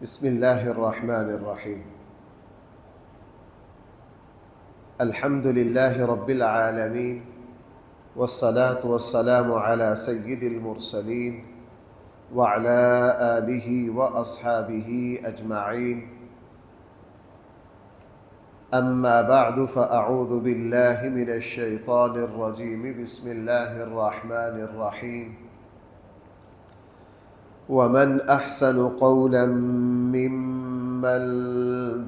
بسم الله الرحمن الرحيم. الحمد لله رب العالمين، والصلاة والسلام على سيد المرسلين وعلى آله وأصحابه أجمعين. أما بعد، فأعوذ بالله من الشيطان الرجيم. بسم الله الرحمن الرحيم. ومن أحسن قولا ممن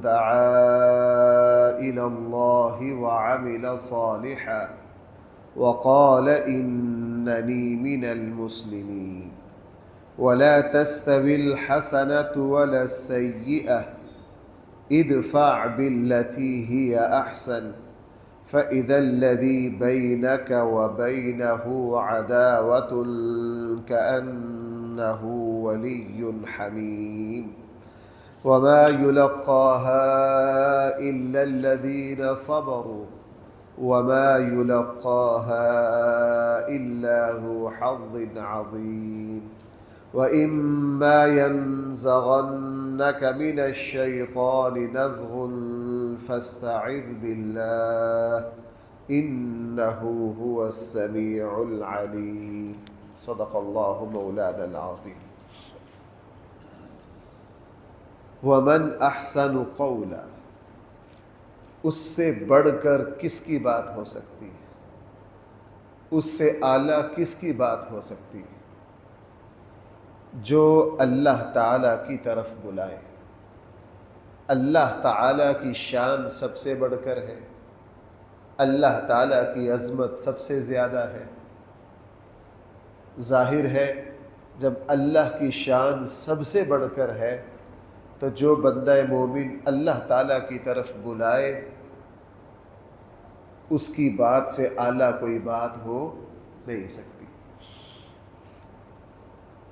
دعا إلى الله وعمل صالحا وقال إنني من المسلمين. ولا تستوي الحسنة ولا السيئة، ادفع بالتي هي أحسن فإذا الذي بينك وبينه عداوة كأنه ولي حميم. وما يلقاها إلا الذين صبروا وما يلقاها إلا ذو حظ عظيم. وإما ينزغنك من الشيطان نزغ فاستعذ بالله إنه هو السميع العليم. صدق الله مولانا العظيم. ومن احسن قولا، اس سے بڑھ کر کس کی بات ہو سکتی ہے، اس سے اعلیٰ کس کی بات ہو سکتی ہے، جو اللہ تعالیٰ کی طرف بلائے۔ اللہ تعالیٰ کی شان سب سے بڑھ کر ہے، اللہ تعالیٰ کی عظمت سب سے زیادہ ہے۔ ظاہر ہے جب اللہ کی شان سب سے بڑھ کر ہے تو جو بندہ مومن اللہ تعالیٰ کی طرف بلائے اس کی بات سے اعلیٰ کوئی بات ہو نہیں سکتی۔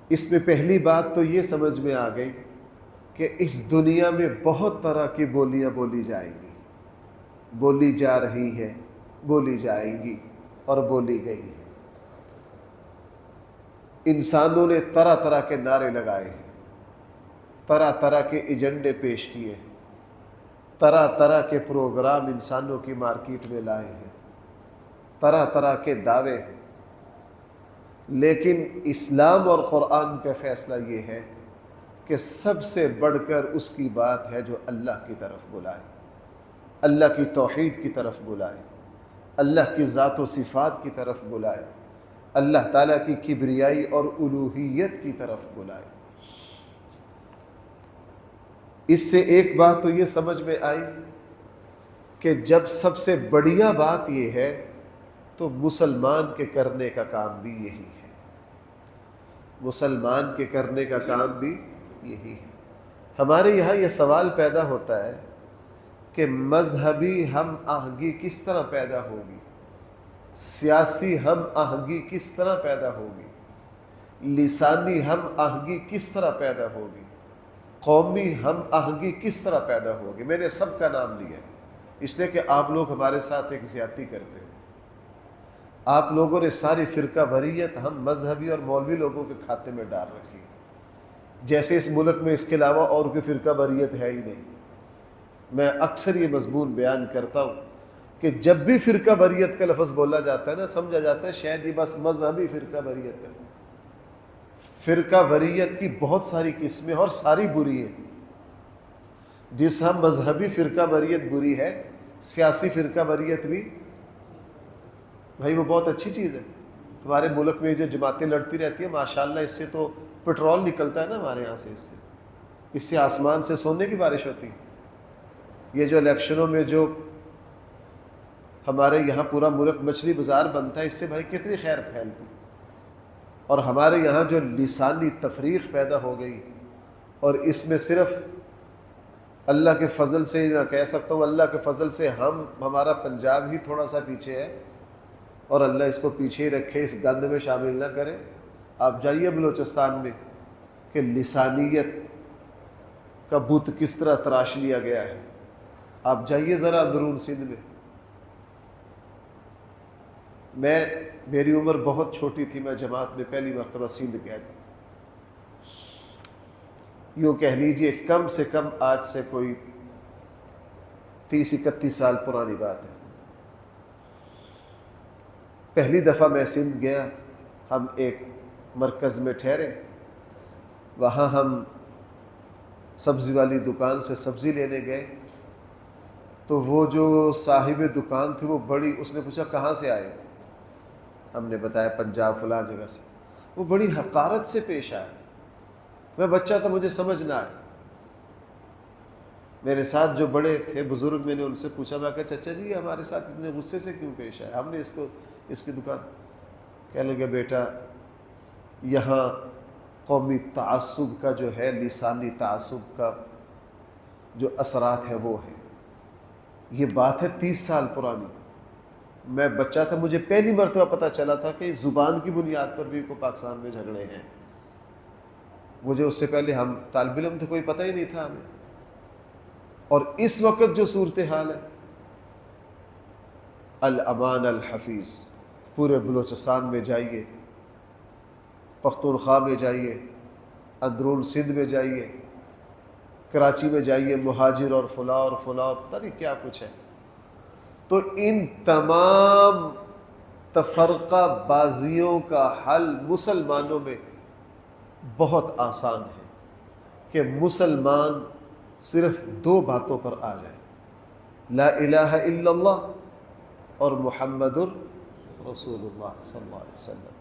اس میں پہلی بات تو یہ سمجھ میں آ گئی کہ اس دنیا میں بہت طرح کی بولیاں بولی جائیں گی، بولی جا رہی ہے، بولی جائیں گی اور بولی گئی ہے۔ انسانوں نے طرح طرح کے نعرے لگائے ہیں، طرح طرح کے ایجنڈے پیش کیے، طرح طرح کے پروگرام انسانوں کی مارکیٹ میں لائے ہیں، طرح طرح کے دعوے ہیں، لیکن اسلام اور قرآن کا فیصلہ یہ ہے کہ سب سے بڑھ کر اس کی بات ہے جو اللہ کی طرف بلائے، اللہ کی توحید کی طرف بلائے، اللہ کی ذات و صفات کی طرف بلائے، اللہ تعالیٰ کی کبریائی اور الوہیت کی طرف بلائے۔ اس سے ایک بات تو یہ سمجھ میں آئی کہ جب سب سے بڑھیا بات یہ ہے تو مسلمان کے کرنے کا کام بھی یہی ہے، مسلمان کے کرنے کا کام بھی یہی ہے۔ ہمارے یہاں یہ سوال پیدا ہوتا ہے کہ مذہبی ہم آہنگی کس طرح پیدا ہوگی، سیاسی ہم آہنگی کس طرح پیدا ہوگی، لسانی ہم آہنگی کس طرح پیدا ہوگی، قومی ہم آہنگی کس طرح پیدا ہوگی۔ میں نے سب کا نام لیا اس لیے کہ آپ لوگ ہمارے ساتھ ایک زیادتی کرتے ہیں۔ آپ لوگوں نے ساری فرقہ واریت ہم مذہبی اور مولوی لوگوں کے کھاتے میں ڈال رکھی ہے، جیسے اس ملک میں اس کے علاوہ اور کوئی فرقہ واریت ہے ہی نہیں۔ میں اکثر یہ مضمون بیان کرتا ہوں کہ جب بھی فرقہ واریت کا لفظ بولا جاتا ہے نا، سمجھا جاتا ہے شاید یہ بس مذہبی فرقہ واریت ہے۔ فرقہ واریت کی بہت ساری قسمیں اور ساری بری ہیں۔ جس ہم مذہبی فرقہ واریت بری ہے، سیاسی فرقہ واریت بھی بھائی وہ بہت اچھی چیز ہے۔ ہمارے ملک میں جو جماعتیں لڑتی رہتی ہیں ماشاءاللہ، اس سے تو پٹرول نکلتا ہے نا ہمارے یہاں سے، اس سے آسمان سے سونے کی بارش ہوتی ہے۔ یہ جو الیکشنوں میں جو ہمارے یہاں پورا ملک مچھلی بازار بنتا ہے، اس سے بھائی کتنی خیر پھیلتی، اور ہمارے یہاں جو لسانی تفریق پیدا ہو گئی، اور اس میں صرف اللہ کے فضل سے نہ کہہ سکتا ہوں، اللہ کے فضل سے ہمارا پنجاب ہی تھوڑا سا پیچھے ہے، اور اللہ اس کو پیچھے ہی رکھے، اس گند میں شامل نہ کرے۔ آپ جائیے بلوچستان میں کہ لسانیت کا بت کس طرح تراش لیا گیا ہے، آپ جائیے ذرا اندرون سندھ میں۔ میری عمر بہت چھوٹی تھی، میں جماعت میں پہلی مرتبہ سندھ گیا تھا۔ یوں کہہ لیجئے کم سے کم آج سے کوئی 30-31 سال پرانی بات ہے۔ پہلی دفعہ میں سندھ گیا، ہم ایک مرکز میں ٹھہرے، وہاں ہم سبزی والی دکان سے سبزی لینے گئے، تو وہ جو صاحب دکان تھی وہ بڑی، اس نے پوچھا کہاں سے آئے؟ ہم نے بتایا پنجاب فلاں جگہ سے۔ وہ بڑی حقارت سے پیش آیا۔ میں بچہ تھا، مجھے سمجھ نہ آئے۔ میرے ساتھ جو بڑے تھے بزرگ، میں نے ان سے پوچھا، میں کہا چچا جی ہمارے ساتھ اتنے غصے سے کیوں پیش آئے؟ ہم نے اس کی دکان، کہنے لگے بیٹا یہاں قومی تعصب کا جو ہے، لسانی تعصب کا جو اثرات ہے وہ ہے۔ یہ بات ہے 30 سال پرانی۔ میں بچہ تھا، مجھے پہلی مرتبہ پتہ چلا تھا کہ زبان کی بنیاد پر بھی کوئی پاکستان میں جھگڑے ہیں۔ مجھے اس سے پہلے، ہم طالب علم تھے، کوئی پتہ ہی نہیں تھا ہمیں۔ اور اس وقت جو صورتحال ہے، الامان الحفیظ، پورے بلوچستان میں جائیے، پختونخوا میں جائیے، اندرون سندھ میں جائیے، کراچی میں جائیے، مہاجر اور فلاں پتہ نہیں کیا کچھ ہے۔ تو ان تمام تفرقہ بازیوں کا حل مسلمانوں میں بہت آسان ہے کہ مسلمان صرف 2 باتوں پر آ جائے، لا الہ الا اللہ اور محمد رسول اللہ صلی اللہ علیہ وسلم۔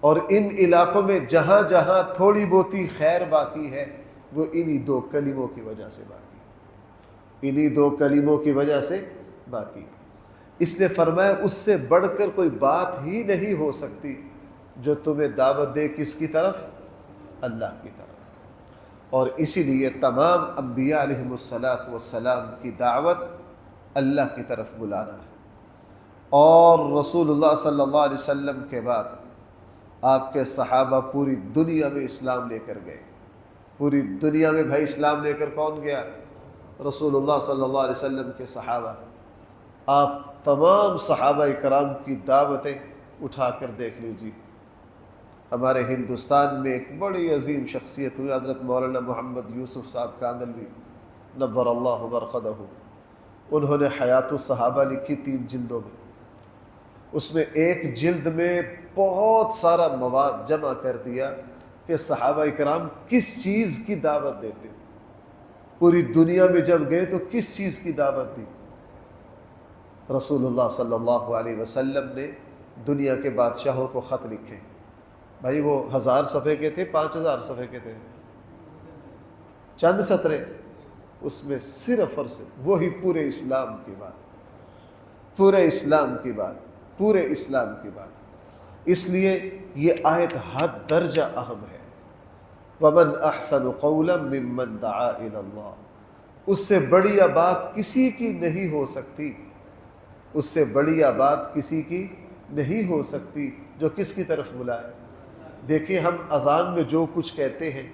اور ان علاقوں میں جہاں جہاں تھوڑی بہتی خیر باقی ہے، وہ انہی 2 کلموں کی وجہ سے باقی، انہی 2 کلموں کی وجہ سے باقی۔ اس نے فرمایا اس سے بڑھ کر کوئی بات ہی نہیں ہو سکتی جو تمہیں دعوت دے کس کی طرف؟ اللہ کی طرف۔ اور اسی لیے تمام انبیاء علیہم السلام کی دعوت اللہ کی طرف بلانا ہے۔ اور رسول اللہ صلی اللہ علیہ وسلم کے بعد آپ کے صحابہ پوری دنیا میں اسلام لے کر گئے۔ پوری دنیا میں بھائی اسلام لے کر کون گیا؟ رسول اللہ صلی اللہ علیہ وسلم کے صحابہ۔ آپ تمام صحابہ کرام کی دعوتیں اٹھا کر دیکھ لیجیے۔ ہمارے ہندوستان میں ایک بڑی عظیم شخصیت ہوئی، حضرت مولانا محمد یوسف صاحب کاندلوی نور اللہ مرقدہ۔ انہوں نے حیات الصحابہ لکھی 3 جلدوں میں۔ اس میں ایک جلد میں بہت سارا مواد جمع کر دیا کہ صحابہ کرام کس چیز کی دعوت دیتے، پوری دنیا میں جب گئے تو کس چیز کی دعوت دی۔ رسول اللہ صلی اللہ علیہ وسلم نے دنیا کے بادشاہوں کو خط لکھے، بھائی وہ 1000 صفحے کے تھے، 5000 صفحے کے تھے، چند سطرے، اس میں صرف اور صرف وہی پورے اسلام کی بات، پورے اسلام کی بات، پورے اسلام کی بات۔ اس لیے یہ آیت حد درجہ اہم ہے۔ وَمَنْ أَحْسَنُ قَوْلًا مِّمَّنْ دَعَا إِلَى اللَّهِ، اس سے بڑی بات کسی کی نہیں ہو سکتی، اس سے بڑی بات کسی کی نہیں ہو سکتی جو کس کی طرف بلائے۔ دیکھیں ہم اذان میں جو کچھ کہتے ہیں،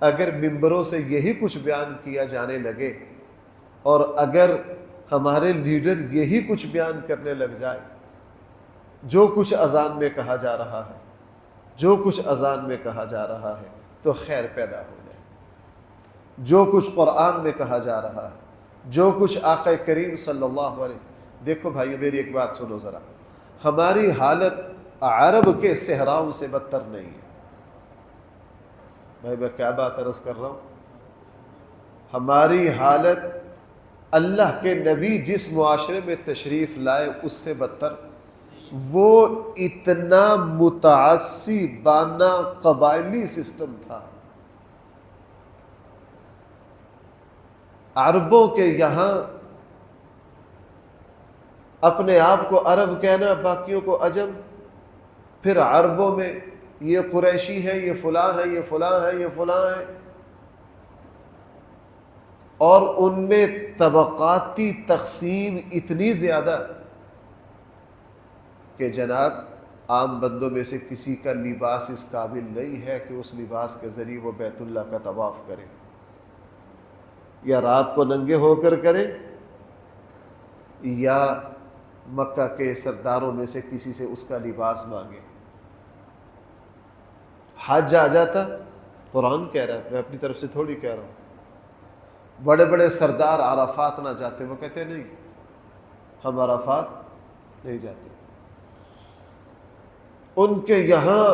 اگر ممبروں سے یہی کچھ بیان کیا جانے لگے، اور اگر ہمارے لیڈر یہی کچھ بیان کرنے لگ جائے، جو کچھ اذان میں کہا جا رہا ہے، جو کچھ اذان میں کہا جا رہا ہے، تو خیر پیدا ہو جائے۔ جو کچھ قرآن میں کہا جا رہا ہے، جو کچھ آقا کریم صلی اللہ علیہ، دیکھو بھائی میری ایک بات سنو ذرا، ہماری حالت عرب کے صحراؤں سے بدتر نہیں ہے۔ بھائی میں کیا بات عرض کر رہا ہوں، ہماری حالت اللہ کے نبی جس معاشرے میں تشریف لائے اس سے بدتر۔ وہ اتنا متعصبانہ قبائلی سسٹم تھا، عربوں کے یہاں اپنے آپ کو عرب کہنا، باقیوں کو عجم، پھر عربوں میں یہ قریشی ہے، یہ فلاں ہے، یہ فلاں ہے، یہ فلاں ہے، اور ان میں طبقاتی تقسیم اتنی زیادہ کہ جناب عام بندوں میں سے کسی کا لباس اس قابل نہیں ہے کہ اس لباس کے ذریعے وہ بیت اللہ کا طواف کرے، یا رات کو ننگے ہو کر کرے، یا مکہ کے سرداروں میں سے کسی سے اس کا لباس مانگے۔ حج آ جاتا قرآن کہہ رہا ہے، میں اپنی طرف سے تھوڑی کہہ رہا ہوں۔ بڑے بڑے سردار عرفات نہ جاتے، وہ کہتے نہیں ہم عرفات نہیں جاتے۔ ان کے یہاں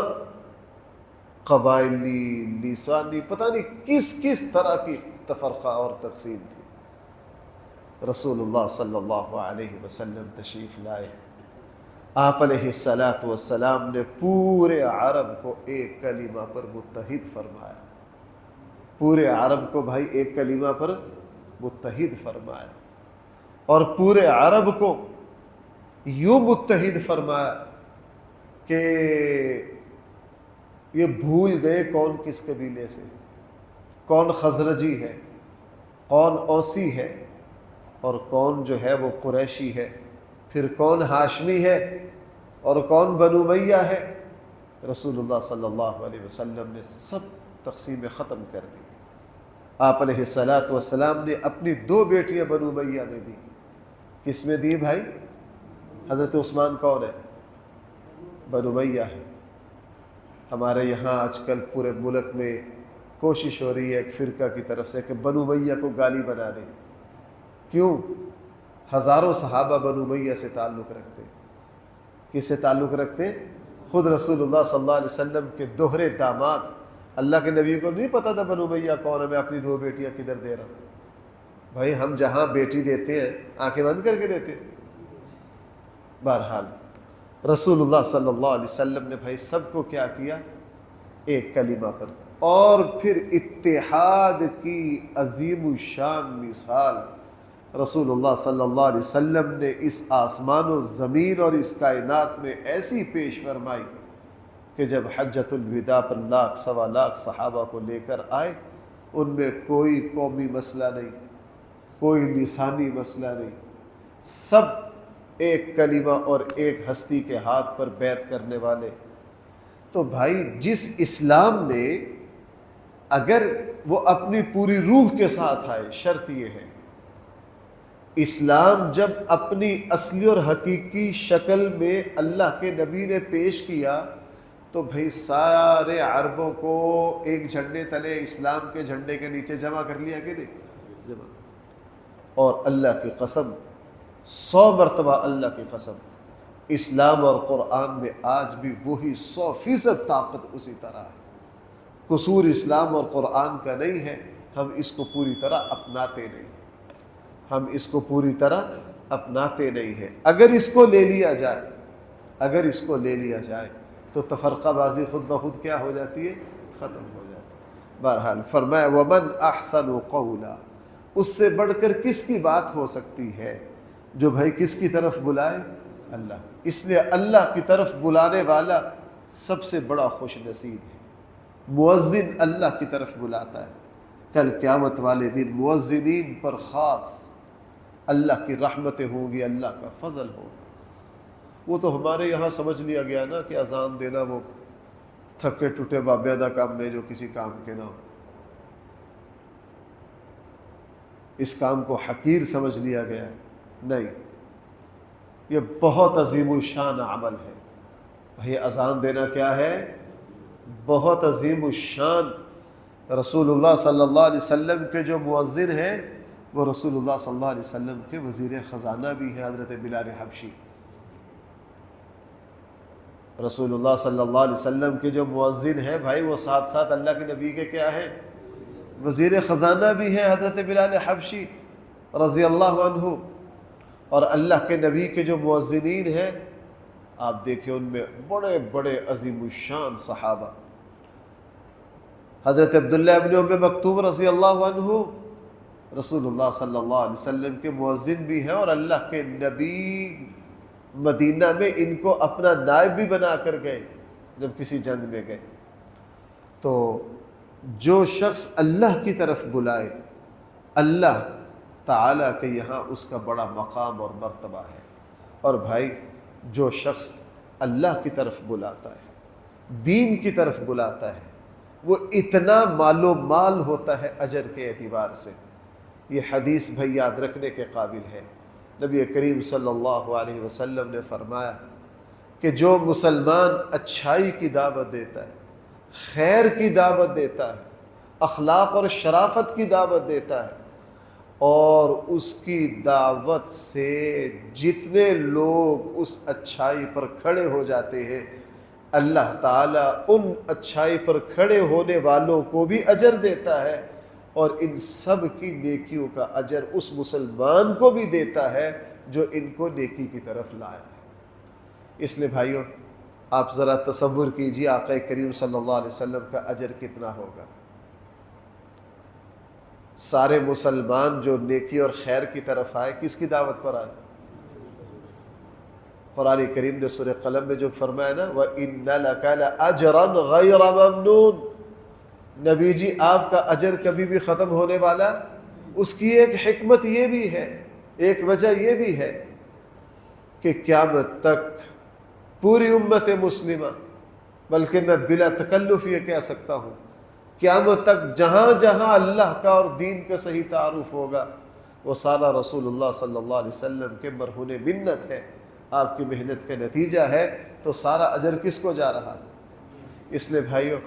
قبائلی، لسانی، پتہ نہیں کس کس طرح کی تفرقہ اور تقسیم تھی۔ رسول اللہ صلی اللہ علیہ وسلم تشریف لائے، آپ علیہ السلام نے پورے عرب کو ایک کلمہ پر متحد فرمایا، پورے عرب کو بھائی ایک کلمہ پر متحد فرمایا، اور پورے عرب کو یوں متحد فرمایا کہ یہ بھول گئے کون کس قبیلے سے، کون خزرجی ہے، کون اوسی ہے، اور کون جو ہے وہ قریشی ہے، پھر کون ہاشمی ہے اور کون بنو امیہ ہے۔ رسول اللہ صلی اللہ علیہ وسلم نے سب تقسیمیں ختم کر دی۔ آپ علیہ السلام نے اپنی 2 بیٹیاں بنو امیہ میں دی۔ کس میں دی بھائی؟ حضرت عثمان کون ہے؟ بنو امیہ ہے۔ ہمارے یہاں آج کل پورے ملک میں کوشش ہو رہی ہے ایک فرقہ کی طرف سے کہ بنو امیہ کو گالی بنا دیں۔ کیوں؟ ہزاروں صحابہ بنو امیہ سے تعلق رکھتے۔ کس سے تعلق رکھتے؟ خود رسول اللہ صلی اللہ علیہ وسلم کے دوہرے داماد۔ اللہ کے نبی کو نہیں پتا تھا بنو امیہ کون ہے، میں اپنی 2 بیٹیاں کدھر دے رہا ہوں۔ بھائی ہم جہاں بیٹی دیتے ہیں آنکھیں بند کر کے دیتے ہیں۔ بہرحال رسول اللہ صلی اللہ علیہ وسلم نے بھائی سب کو کیا کیا؟ ایک کلمہ پر، اور پھر اتحاد کی عظیم الشان مثال رسول اللہ صلی اللہ علیہ وسلم نے اس آسمان و زمین اور اس کائنات میں ایسی پیش فرمائی کہ جب حجۃ الوداع پر 1 سوا لاکھ صحابہ کو لے کر آئے، ان میں کوئی قومی مسئلہ نہیں، کوئی لسانی مسئلہ نہیں، سب ایک کلمہ اور ایک ہستی کے ہاتھ پر بیعت کرنے والے۔ تو بھائی جس اسلام میں اگر وہ اپنی پوری روح کے ساتھ آئے، شرط یہ ہے اسلام جب اپنی اصلی اور حقیقی شکل میں اللہ کے نبی نے پیش کیا تو بھائی سارے عربوں کو ایک جھنڈے تلے اسلام کے جھنڈے کے نیچے جمع کر لیا کہ نہیں؟ جمع۔ اور اللہ کی قسم، 100 مرتبہ اللہ کی قسم، اسلام اور قرآن میں آج بھی وہی 100% طاقت اسی طرح ہے۔ قصور اسلام اور قرآن کا نہیں ہے، ہم اس کو پوری طرح اپناتے نہیں، ہم اس کو پوری طرح اپناتے نہیں ہیں۔ اگر اس کو لے لیا جائے، اگر اس کو لے لیا جائے تو تفرقہ بازی خود بخود کیا ہو جاتی ہے؟ ختم ہو جاتی ہے۔ بہرحال فرمایا وَمَنْ أَحْسَنُ قَوْلًا، اس سے بڑھ کر کس کی بات ہو سکتی ہے جو بھائی کس کی طرف بلائے؟ اللہ۔ اس لیے اللہ کی طرف بلانے والا سب سے بڑا خوش نصیب ہے۔ مؤذن اللہ کی طرف بلاتا ہے، کل قیامت والے دن مؤذنین پر خاص اللہ کی رحمتیں ہوں گی، اللہ کا فضل ہوگا۔ وہ تو ہمارے یہاں سمجھ لیا گیا نا کہ اذان دینا وہ تھکے ٹوٹے بابیدہ کام نہیں جو کسی کام کے نہ ہو، اس کام کو حقیر سمجھ لیا گیا ہے۔ نہیں، یہ بہت عظیم الشان عمل ہے۔ بھائی اذان دینا کیا ہے؟ بہت عظیم الشان۔ رسول اللہ صلی اللہ علیہ وسلم کے جو مؤذن ہیں وہ رسول اللہ صلی اللہ علیہ وسلم کے وزیر خزانہ بھی ہیں، حضرت بلال حبشی۔ رسول اللہ صلی اللہ علیہ وسلم کے جو مؤذن ہیں بھائی وہ ساتھ ساتھ اللہ کے نبی کے کیا ہیں؟ وزیر خزانہ بھی ہیں، حضرت بلال حبشی رضی اللہ عنہ۔ اور اللہ کے نبی کے جو مؤذنین ہیں آپ دیکھیں ان میں بڑے بڑے عظیم الشان صحابہ، حضرت عبداللہ ابن ام مکتوم رضی اللہ عنہ رسول اللہ صلی اللہ علیہ وسلم کے مؤذن بھی ہیں، اور اللہ کے نبی مدینہ میں ان کو اپنا نائب بھی بنا کر گئے جب کسی جنگ میں گئے۔ تو جو شخص اللہ کی طرف بلائے اللہ تعالیٰ کے یہاں اس کا بڑا مقام اور مرتبہ ہے۔ اور بھائی جو شخص اللہ کی طرف بلاتا ہے، دین کی طرف بلاتا ہے، وہ اتنا مال و مال ہوتا ہے اجر کے اعتبار سے۔ یہ حدیث بھائی یاد رکھنے کے قابل ہے۔ نبی کریم صلی اللہ علیہ وسلم نے فرمایا کہ جو مسلمان اچھائی کی دعوت دیتا ہے، خیر کی دعوت دیتا ہے، اخلاق اور شرافت کی دعوت دیتا ہے، اور اس کی دعوت سے جتنے لوگ اس اچھائی پر کھڑے ہو جاتے ہیں اللہ تعالیٰ ان اچھائی پر کھڑے ہونے والوں کو بھی اجر دیتا ہے، اور ان سب کی نیکیوں کا اجر اس مسلمان کو بھی دیتا ہے جو ان کو نیکی کی طرف لایا ہے۔ اس لیے بھائیوں، آپ ذرا تصور کیجئے آقا کریم صلی اللہ علیہ وسلم کا اجر کتنا ہوگا۔ سارے مسلمان جو نیکی اور خیر کی طرف آئے، کس کی دعوت پر آئے؟ قرآن کریم نے سورہ قلم میں جو فرمایا نا وَإِنَّ لَكَ لَأَجْرًا غَيْرَ مَمْنُونَ، نبی جی آپ کا اجر کبھی بھی ختم ہونے والا، اس کی ایک حکمت یہ بھی ہے، ایک وجہ یہ بھی ہے کہ قیامت تک پوری امت مسلمہ، بلکہ میں بلا تکلف یہ کہہ سکتا ہوں قیامت تک جہاں جہاں اللہ کا اور دین کا صحیح تعارف ہوگا وہ سارا رسول اللہ صلی اللہ علیہ وسلم کے مرہون منت ہے، آپ کی محنت کا نتیجہ ہے، تو سارا اجر کس کو جا رہا ہے؟ اس لیے بھائیوں،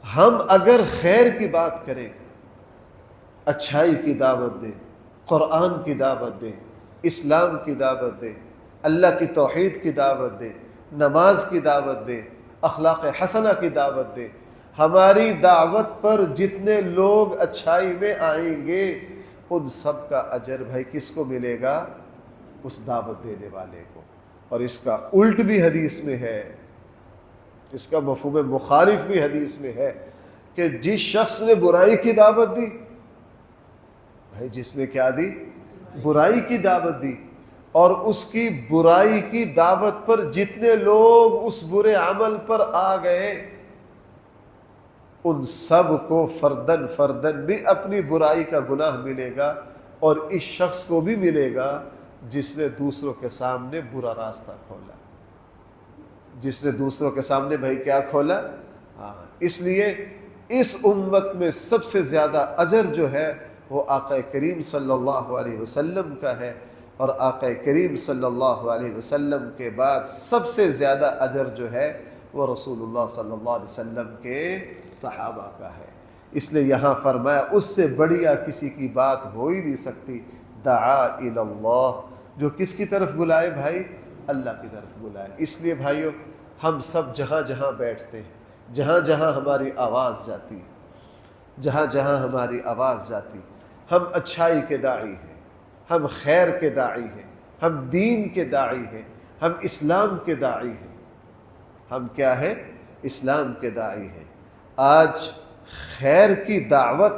ہم اگر خیر کی بات کریں، اچھائی کی دعوت دیں، قرآن کی دعوت دیں، اسلام کی دعوت دیں، اللہ کی توحید کی دعوت دیں، نماز کی دعوت دیں، اخلاق حسنہ کی دعوت دیں، ہماری دعوت پر جتنے لوگ اچھائی میں آئیں گے ان سب کا اجر بھائی کس کو ملے گا؟ اس دعوت دینے والے کو۔ اور اس کا الٹ بھی حدیث میں ہے، اس کا مفہوم مخالف بھی حدیث میں ہے کہ جس شخص نے برائی کی دعوت دی، بھائی جس نے کیا دی؟ برائی کی دعوت دی، اور اس کی برائی کی دعوت پر جتنے لوگ اس برے عمل پر آ گئے ان سب کو فردن فردن بھی اپنی برائی کا گناہ ملے گا، اور اس شخص کو بھی ملے گا جس نے دوسروں کے سامنے برا راستہ کھولا، جس نے دوسروں کے سامنے بھائی کیا کھولا؟ ہاں، اس لیے اس امت میں سب سے زیادہ اجر جو ہے وہ آقا کریم صلی اللہ علیہ وسلم کا ہے، اور آقا کریم صلی اللہ علیہ وسلم کے بعد سب سے زیادہ اجر جو ہے وہ رسول اللہ صلی اللہ علیہ وسلم کے صحابہ کا ہے۔ اس لیے یہاں فرمایا اس سے بڑھیا کسی کی بات ہو ہی نہیں سکتی، دعا الی اللہ، جو کس کی طرف بلائے بھائی؟ اللہ کی طرف بلائے۔ اس لیے بھائیوں، ہم سب جہاں جہاں بیٹھتے ہیں، جہاں جہاں ہماری آواز جاتی، جہاں جہاں ہماری آواز جاتی، ہم اچھائی کے داعی ہیں، ہم خیر کے داعی ہیں، ہم دین کے داعی ہیں، ہم اسلام کے داعی ہیں۔ ہم کیا ہیں؟ اسلام کے داعی ہیں۔ آج خیر کی دعوت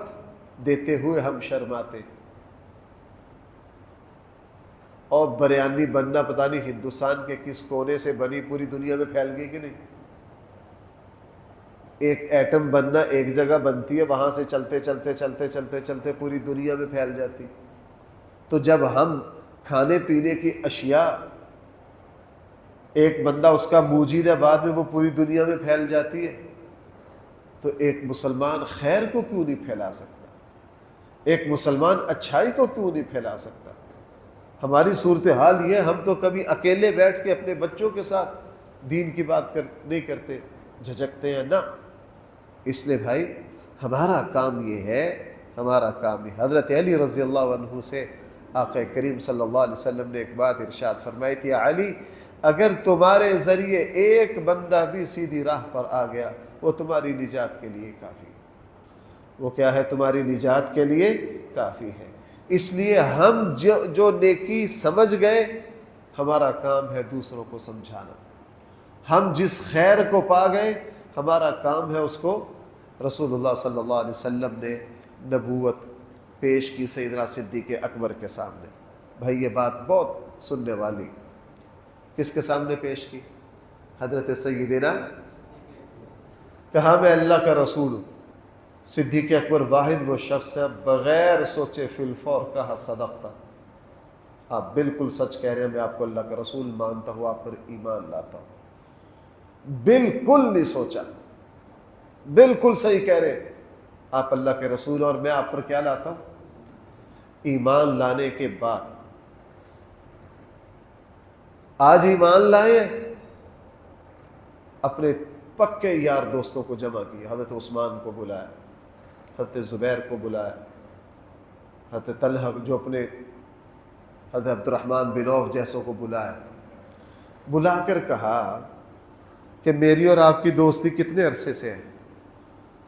دیتے ہوئے ہم شرماتے، اور بریانی بننا پتہ نہیں ہندوستان کے کس کونے سے بنی پوری دنیا میں پھیل گئی کہ نہیں؟ ایک ایٹم بننا ایک جگہ بنتی ہے، وہاں سے چلتے چلتے چلتے چلتے چلتے پوری دنیا میں پھیل جاتی۔ تو جب ہم کھانے پینے کی اشیاء، ایک بندہ اس کا موجود ہے، بعد میں وہ پوری دنیا میں پھیل جاتی ہے، تو ایک مسلمان خیر کو کیوں نہیں پھیلا سکتا؟ ایک مسلمان اچھائی کو کیوں نہیں پھیلا سکتا؟ ہماری صورتحال یہ ہے، ہم تو کبھی اکیلے بیٹھ کے اپنے بچوں کے ساتھ دین کی بات نہیں کرتے، جھجکتے ہیں نا۔ اس لیے بھائی ہمارا کام یہ ہے، ہمارا کام یہ۔ حضرت علی رضی اللہ عنہ سے آقا کریم صلی اللہ علیہ وسلم نے ایک بات ارشاد فرمائی تھی، علی اگر تمہارے ذریعے ایک بندہ بھی سیدھی راہ پر آ گیا وہ تمہاری نجات کے لیے کافی ہے۔ وہ کیا ہے؟ تمہاری نجات کے لیے کافی ہے۔ اس لیے ہم جو نیکی سمجھ گئے، ہمارا کام ہے دوسروں کو سمجھانا۔ ہم جس خیر کو پا گئے، ہمارا کام ہے اس کو، رسول اللہ صلی اللہ علیہ وسلم نے نبوت پیش کی سیدنا صدیق اکبر کے سامنے۔ بھائی یہ بات بہت سننے والی، کس کے سامنے پیش کی؟ حضرت سیدنا، کہا میں اللہ کا رسول ہوں۔ صدیق اکبر واحد وہ شخص ہے بغیر سوچے فی الفور کہا صدقتا، آپ بالکل سچ کہہ رہے ہیں، میں آپ کو اللہ کا رسول مانتا ہوں، آپ پر ایمان لاتا ہوں۔ بالکل نہیں سوچا، بالکل صحیح کہہ رہے ہیں، آپ اللہ کے رسول، اور میں آپ پر کیا لاتا ہوں؟ ایمان لانے کے بعد آج ایمان لائے، اپنے پکے یار دوستوں کو جمع کیا. حضرت عثمان کو بلایا, حضرت زبیر کو بلایا, حضرت طلحہ جو اپنے حضرت عبد الرحمن بن عوف جیسوں کو بلایا. بلا کر کہا کہ میری اور آپ کی دوستی کتنے عرصے سے ہے؟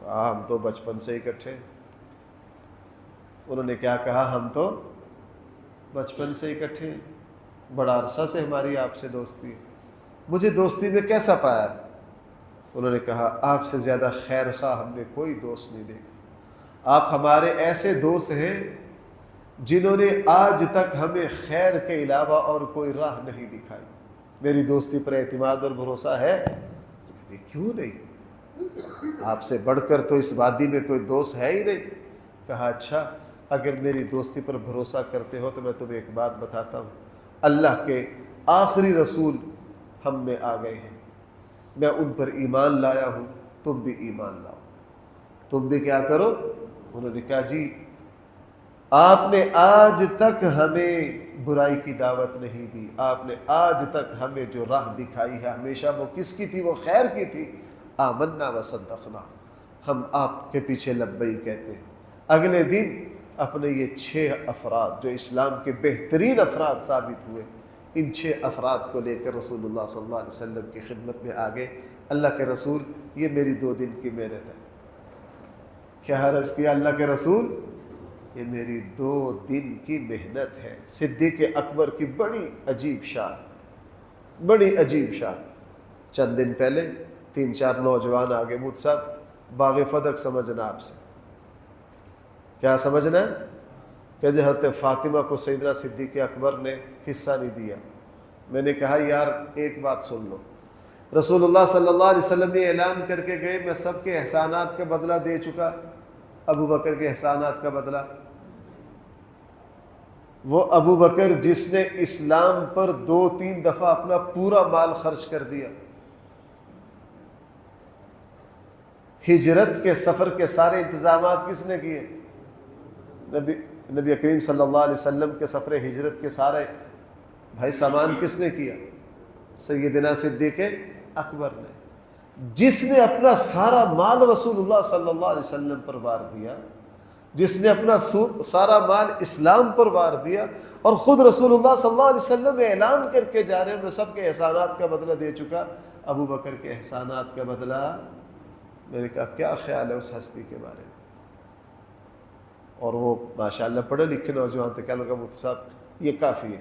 کہا ہم تو بچپن سے اکٹھے. انہوں نے کیا کہا؟ ہم تو بچپن سے اکٹھے ہیں, بڑا عرصہ سے ہماری آپ سے دوستی ہے. مجھے دوستی میں کیسا پایا؟ انہوں نے کہا آپ سے زیادہ خیر خواہ ہم نے کوئی دوست نہیں دیکھا. آپ ہمارے ایسے دوست ہیں جنہوں نے آج تک ہمیں خیر کے علاوہ اور کوئی راہ نہیں دکھائی. میری دوستی پر اعتماد اور بھروسہ ہے؟ کیوں نہیں؟ آپ سے بڑھ کر تو اس وادی میں کوئی دوست ہے ہی نہیں. کہا اچھا, اگر میری دوستی پر بھروسہ کرتے ہو تو میں تمہیں ایک بات بتاتا ہوں. اللہ کے آخری رسول ہم میں آ گئے ہیں, میں ان پر ایمان لایا ہوں, تم بھی ایمان لاؤ, تم بھی کیا کرو. انہوں نے کہا جی آپ نے آج تک ہمیں برائی کی دعوت نہیں دی, آپ نے آج تک ہمیں جو راہ دکھائی ہے ہمیشہ وہ کس کی تھی؟ وہ خیر کی تھی. آمنا وصدقنا, ہم آپ کے پیچھے لبیک کہتے ہیں. اگلے دن اپنے یہ 6 افراد جو اسلام کے بہترین افراد ثابت ہوئے, ان 6 افراد کو لے کر رسول اللہ صلی اللہ علیہ وسلم کی خدمت میں آگے. اللہ کے رسول یہ میری 2 دن کی محنت ہے. کیا عرض کیا؟ اللہ کے رسول یہ میری 2 دن کی محنت ہے. صدیق اکبر کی بڑی عجیب شان, بڑی عجیب شان. چند دن پہلے 3-4 نوجوان آگے مجھ صاحب باغ فدق سمجھنا آپ سے. کیا سمجھنا ہے؟ کہ حضرت فاطمہ کو سیدنا صدیق اکبر نے حصہ نہیں دیا. میں نے کہا یار ایک بات سن لو, رسول اللہ صلی اللہ علیہ وسلم نے اعلان کر کے گئے میں سب کے احسانات کا بدلہ دے چکا, ابو بکر کے احسانات کا بدلہ. وہ ابو بکر جس نے اسلام پر 2-3 دفعہ اپنا پورا مال خرچ کر دیا, ہجرت کے سفر کے سارے انتظامات کس نے کیے؟ نبی کریم صلی اللہ علیہ وسلم کے سفر ہجرت کے سارے بھائی سامان کس نے کیا؟ سیدنا صدیق اکبر نے. جس نے اپنا سارا مال رسول اللہ صلی اللہ علیہ وسلم پر وار دیا, جس نے اپنا سارا مال اسلام پر وار دیا, اور خود رسول اللہ صلی اللہ علیہ وسلم اعلان کر کے جا رہے ہیں میں سب کے احسانات کا بدلہ دے چکا, ابو بکر کے احسانات کا بدلہ. میں نے کہا کیا خیال ہے اس ہستی کے بارے میں؟ اور وہ ماشاءاللہ پڑھے لکھے نوجوان تھے. کیا لگا مفتی صاحب یہ کافی ہے,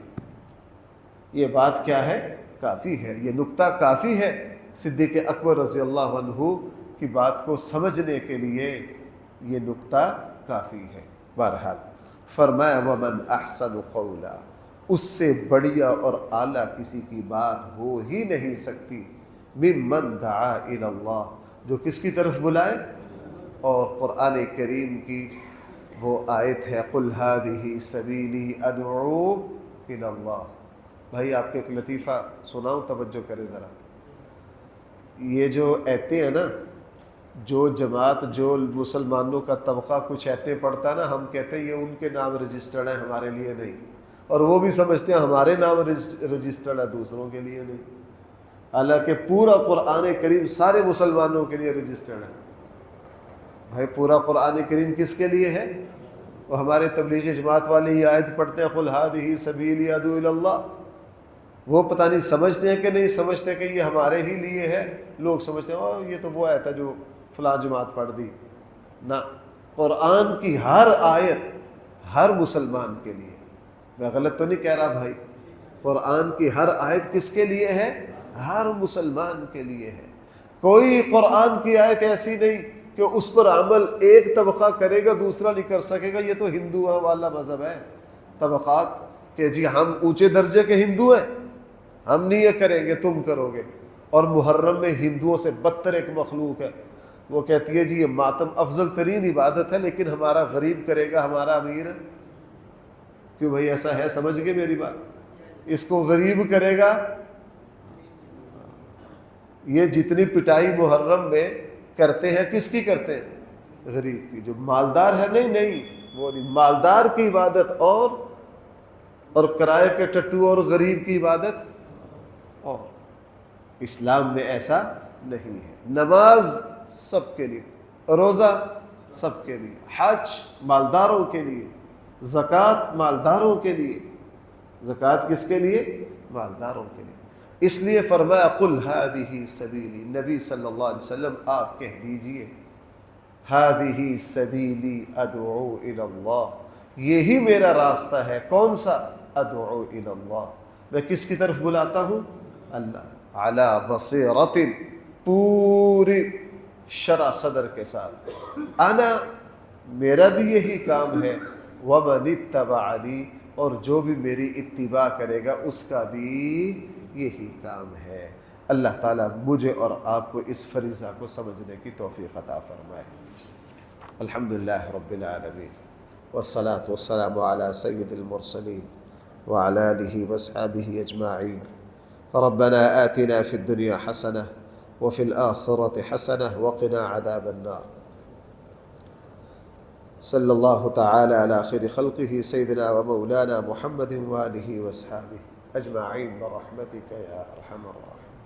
یہ بات کیا ہے؟ کافی ہے, یہ نکتہ کافی ہے صدیق اکبر رضی اللہ عنہ کی بات کو سمجھنے کے لیے. یہ نکتہ کافی ہے. بہرحال فرمایا ومن احسن قولا, اس سے بڑھیا اور اعلیٰ کسی کی بات ہو ہی نہیں سکتی, ممن دعا الی اللہ, جو کس کی طرف بلائے. اور قرآن کریم کی وہ آیت ہے قل ہذہ سبیلی ادعو الی اللہ. بھائی آپ کو ایک لطیفہ سناؤں, توجہ کرے ذرا. یہ جو ایتے ہیں نا, جو جماعت جو مسلمانوں کا طبقہ کچھ ایتے پڑھتا ہے نا, ہم کہتے ہیں یہ ان کے نام رجسٹرڈ ہیں, ہمارے لیے نہیں. اور وہ بھی سمجھتے ہیں ہمارے نام رجسٹرڈ ہے, دوسروں کے لیے نہیں. حالانکہ پورا قرآن کریم سارے مسلمانوں کے لیے رجسٹرڈ ہے. بھائی پورا قرآن کریم کس کے لیے ہے؟ وہ ہمارے تبلیغی جماعت والے یہ آیت پڑھتے ہیں قل ہذہ سبیلی ادعو الی اللہ. وہ پتہ نہیں سمجھتے ہیں کہ نہیں سمجھتے کہ یہ ہمارے ہی لیے ہے. لوگ سمجھتے ہیں یہ تو وہ آیت ہے جو فلاں جماعت پڑھ دی. نہ, قرآن کی ہر آیت ہر مسلمان کے لیے. میں غلط تو نہیں کہہ رہا بھائی؟ قرآن کی ہر آیت کس کے لیے ہے؟ ہر مسلمان کے لیے ہے. کوئی قرآن کی آیت ایسی نہیں کہ اس پر عمل ایک طبقہ کرے گا دوسرا نہیں کر سکے گا. یہ تو ہندوؤں والا مذہب ہے, طبقات, کہ جی ہم اونچے درجے کے ہندو ہیں, ہم نہیں یہ کریں گے تم کرو گے. اور محرم میں ہندوؤں سے بدتر ایک مخلوق ہے, وہ کہتی ہے جی یہ ماتم افضل ترین عبادت ہے لیکن ہمارا غریب کرے گا ہمارا امیر ہے. کیوں بھائی ایسا ہے؟ سمجھ گئے میری بات؟ اس کو غریب کرے گا. یہ جتنی پٹائی محرم میں کرتے ہیں کس کی کرتے ہیں؟ غریب کی. جو مالدار ہے نہیں وہ نہیں. مالدار کی عبادت اور کرائے کے ٹٹو اور غریب کی عبادت اور. اسلام میں ایسا نہیں ہے۔ نماز سب کے لیے، روزہ سب کے لیے، حج مالداروں کے لیے، زکوٰۃ مالداروں کے لیے۔ زکوٰۃ کس کے لیے؟ مالداروں کے لیے۔ اس لیے فرمایا قل ہذہ سبیلی، نبی صلی اللہ علیہ وسلم آپ کہہ دیجئے ہذہ سبیلی ادعو الی اللہ، یہی میرا راستہ ہے۔ کون سا؟ ادعو الی اللہ، میں کس کی طرف بلاتا ہوں؟ اللہ، علی بصیرۃ، پوری شرح صدر کے ساتھ، انا، میرا بھی یہی کام ہے، ومن اتبعنی، اور جو بھی میری اتباع کرے گا اس کا بھی یہی کام ہے۔ اللہ تعالیٰ مجھے اور آپ کو اس فریضہ کو سمجھنے کی توفیق عطا فرمائے۔ الحمدللہ رب العالمین، والصلاة والسلام علی سید المرسلین وعلی آلہ واصحابہ اجمعین۔ ربنا آتنا فی الدنیا حسنہ وفی الآخرۃ حسنہ وقنا عذاب النار۔ صلی اللہ تعالی علی خیر خلقہ سیدنا و مولانا محمد وآلہ واصحابہ اجمعین برحمتک یا ارحم الراحمین۔